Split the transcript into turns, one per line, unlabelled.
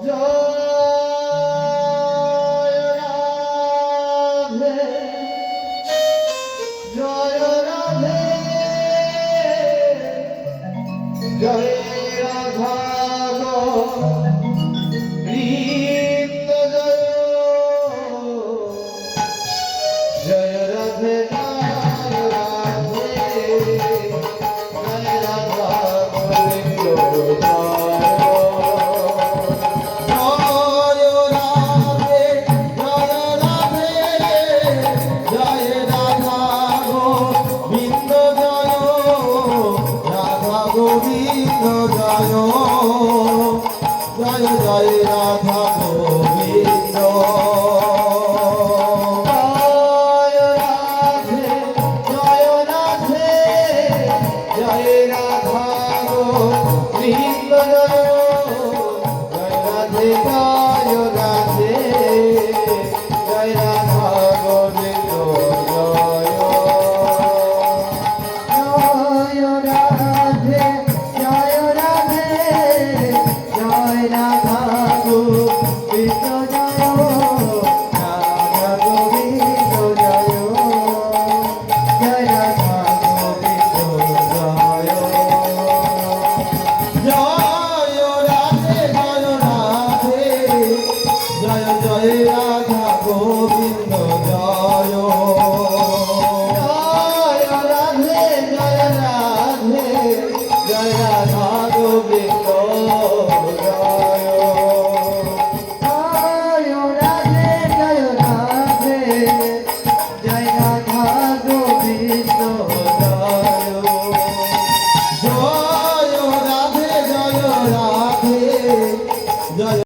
জয় রাধে জয় রাধে জয় রাধা বৃন্দ জয় রাধে গোবিন্দ জয় জয় রাধা গোবিন্দ জয় রাধে জয় রাধে জয় রাধা গোবিন্দ জয় রাধে জয় রাধে জয় রাধা গোবিন্দ জয় রাধা গোবিন্দ জয় জয় রাধে জয় রাধে জয় রাধা গোবিন্দ জয় জয় রাধে জয় রাধে জয় রাধা গোবিন্দ জয় জয় রাধে জয় রাধে জয়